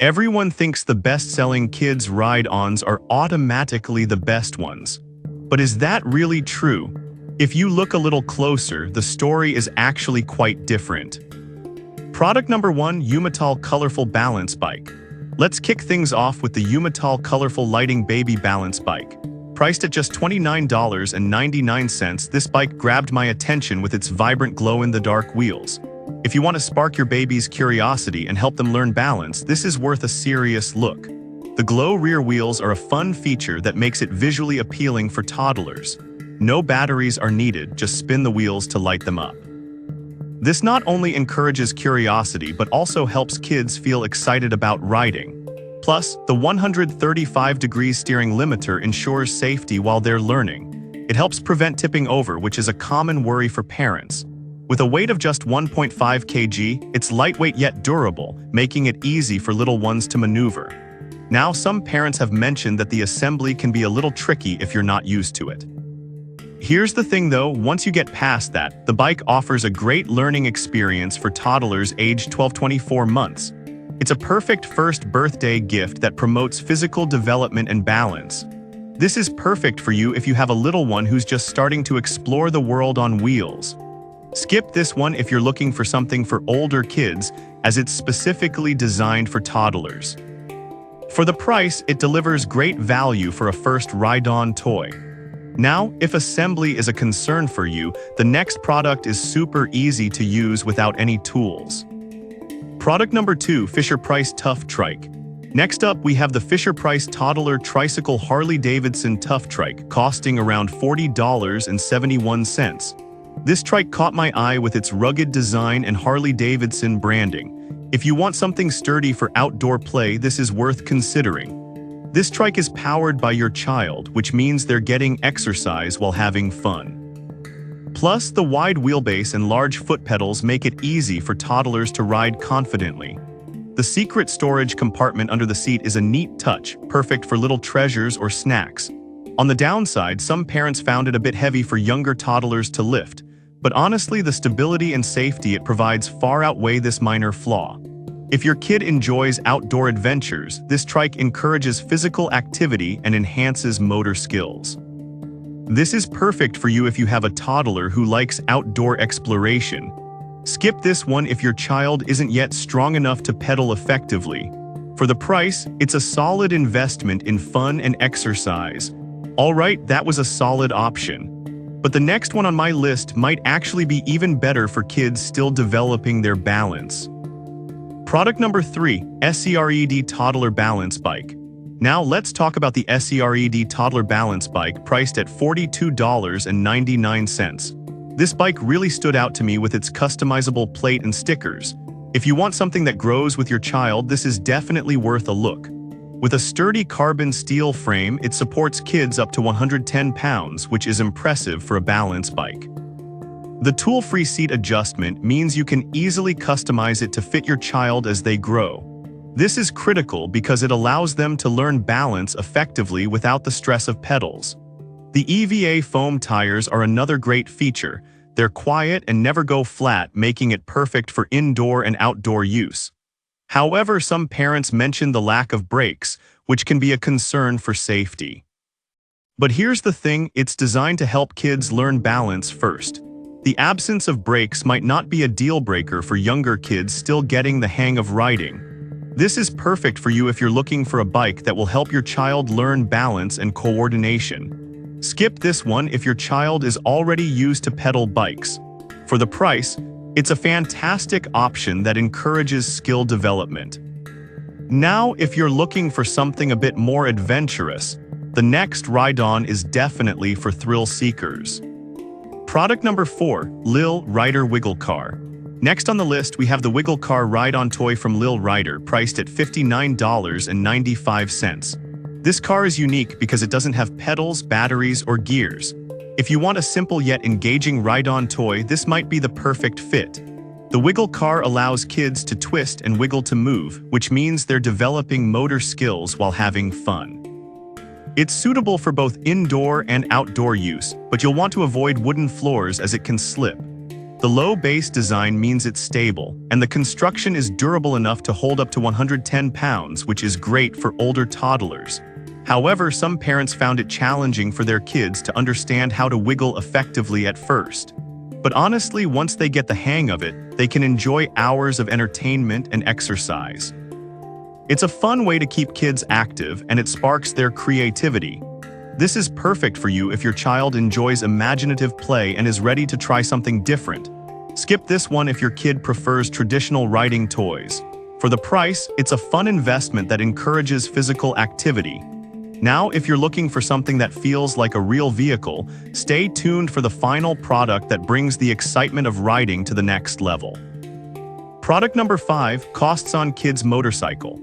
Everyone thinks the best-selling kids' ride-ons are automatically the best ones. But is that really true? If you look a little closer, the story is actually quite different. Product number 1, Umatal Colorful Balance Bike. Let's kick things off with the Umatal Colorful Lighting Baby Balance Bike. Priced at just $29.99, this bike grabbed my attention with its vibrant glow-in-the-dark wheels. If you want to spark your baby's curiosity and help them learn balance, this is worth a serious look. The glow rear wheels are a fun feature that makes it visually appealing for toddlers. No batteries are needed, just spin the wheels to light them up. This not only encourages curiosity but also helps kids feel excited about riding. Plus, the 135-degree steering limiter ensures safety while they're learning. It helps prevent tipping over, which is a common worry for parents. With a weight of just 1.5 kg, it's lightweight yet durable, making it easy for little ones to maneuver. Now, some parents have mentioned that the assembly can be a little tricky if you're not used to it. Here's the thing though, once you get past that, the bike offers a great learning experience for toddlers aged 12-24 months. It's a perfect first birthday gift that promotes physical development and balance. This is perfect for you if you have a little one who's just starting to explore the world on wheels. Skip this one if you're looking for something for older kids, as it's specifically designed for toddlers. For the price, it delivers great value for a first ride-on toy. Now, if assembly is a concern for you, the next product is super easy to use without any tools. Product number 2, Fisher-Price Tough Trike. Next up, we have the Fisher-Price Toddler Tricycle Harley-Davidson Tough Trike, costing around $40.71. This trike caught my eye with its rugged design and Harley-Davidson branding. If you want something sturdy for outdoor play, this is worth considering. This trike is powered by your child, which means they're getting exercise while having fun. Plus, the wide wheelbase and large foot pedals make it easy for toddlers to ride confidently. The secret storage compartment under the seat is a neat touch, perfect for little treasures or snacks. On the downside, some parents found it a bit heavy for younger toddlers to lift, but honestly, the stability and safety it provides far outweigh this minor flaw. If your kid enjoys outdoor adventures, this trike encourages physical activity and enhances motor skills. This is perfect for you if you have a toddler who likes outdoor exploration. Skip this one if your child isn't yet strong enough to pedal effectively. For the price, it's a solid investment in fun and exercise. Alright, that was a solid option. But the next one on my list might actually be even better for kids still developing their balance. Product number 3, SERED Toddler Balance Bike. Now let's talk about the SERED Toddler Balance Bike, priced at $42.99. This bike really stood out to me with its customizable plate and stickers. If you want something that grows with your child, this is definitely worth a look. With a sturdy carbon steel frame, it supports kids up to 110 pounds, which is impressive for a balance bike. The tool-free seat adjustment means you can easily customize it to fit your child as they grow. This is critical because it allows them to learn balance effectively without the stress of pedals. The EVA foam tires are another great feature. They're quiet and never go flat, making it perfect for indoor and outdoor use. However, some parents mention the lack of brakes, which can be a concern for safety. But here's the thing, it's designed to help kids learn balance first. The absence of brakes might not be a deal breaker for younger kids still getting the hang of riding. This is perfect for you if you're looking for a bike that will help your child learn balance and coordination. Skip this one if your child is already used to pedal bikes. For the price, it's a fantastic option that encourages skill development. Now, if you're looking for something a bit more adventurous, the next ride-on is definitely for thrill seekers. Product number 4, Lil Rider Wiggle Car. Next on the list, we have the Wiggle Car ride-on toy from Lil Rider, priced at $59.95. This car is unique because it doesn't have pedals, batteries, or gears. If you want a simple yet engaging ride-on toy, this might be the perfect fit. The Wiggle Car allows kids to twist and wiggle to move, which means they're developing motor skills while having fun. It's suitable for both indoor and outdoor use, but you'll want to avoid wooden floors as it can slip. The low base design means it's stable, and the construction is durable enough to hold up to 110 pounds, which is great for older toddlers. However, some parents found it challenging for their kids to understand how to wiggle effectively at first. But honestly, once they get the hang of it, they can enjoy hours of entertainment and exercise. It's a fun way to keep kids active, and it sparks their creativity. This is perfect for you if your child enjoys imaginative play and is ready to try something different. Skip this one if your kid prefers traditional riding toys. For the price, it's a fun investment that encourages physical activity. Now, if you're looking for something that feels like a real vehicle, stay tuned for the final product that brings the excitement of riding to the next level. Product number 5, Costs on Kids Motorcycle.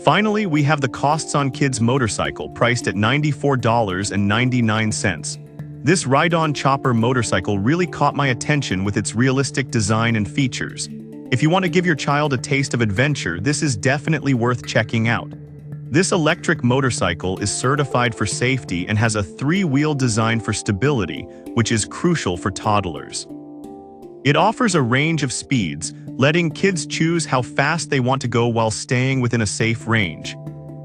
Finally, we have the Costs on Kids Motorcycle priced at $94.99. This ride-on chopper motorcycle really caught my attention with its realistic design and features. If you want to give your child a taste of adventure, this is definitely worth checking out. This electric motorcycle is certified for safety and has a 3-wheel design for stability, which is crucial for toddlers. It offers a range of speeds, letting kids choose how fast they want to go while staying within a safe range.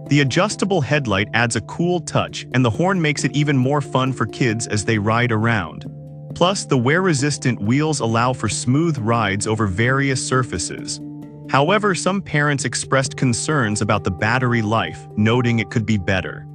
The adjustable headlight adds a cool touch, and the horn makes it even more fun for kids as they ride around. Plus, the wear-resistant wheels allow for smooth rides over various surfaces. However, some parents expressed concerns about the battery life, noting it could be better.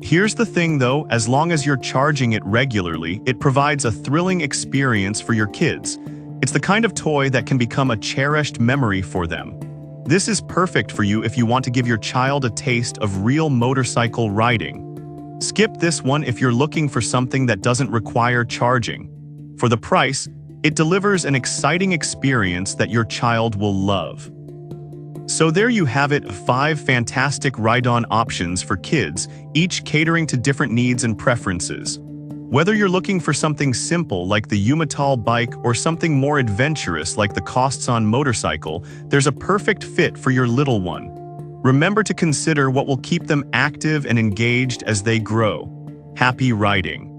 Here's the thing though, as long as you're charging it regularly, it provides a thrilling experience for your kids. It's the kind of toy that can become a cherished memory for them. This is perfect for you if you want to give your child a taste of real motorcycle riding. Skip this one if you're looking for something that doesn't require charging. For the price, it delivers an exciting experience that your child will love. So there you have it, 5 fantastic ride-on options for kids, each catering to different needs and preferences. Whether you're looking for something simple like the Umatal bike or something more adventurous like the Costs on motorcycle, there's a perfect fit for your little one. Remember to consider what will keep them active and engaged as they grow. Happy riding!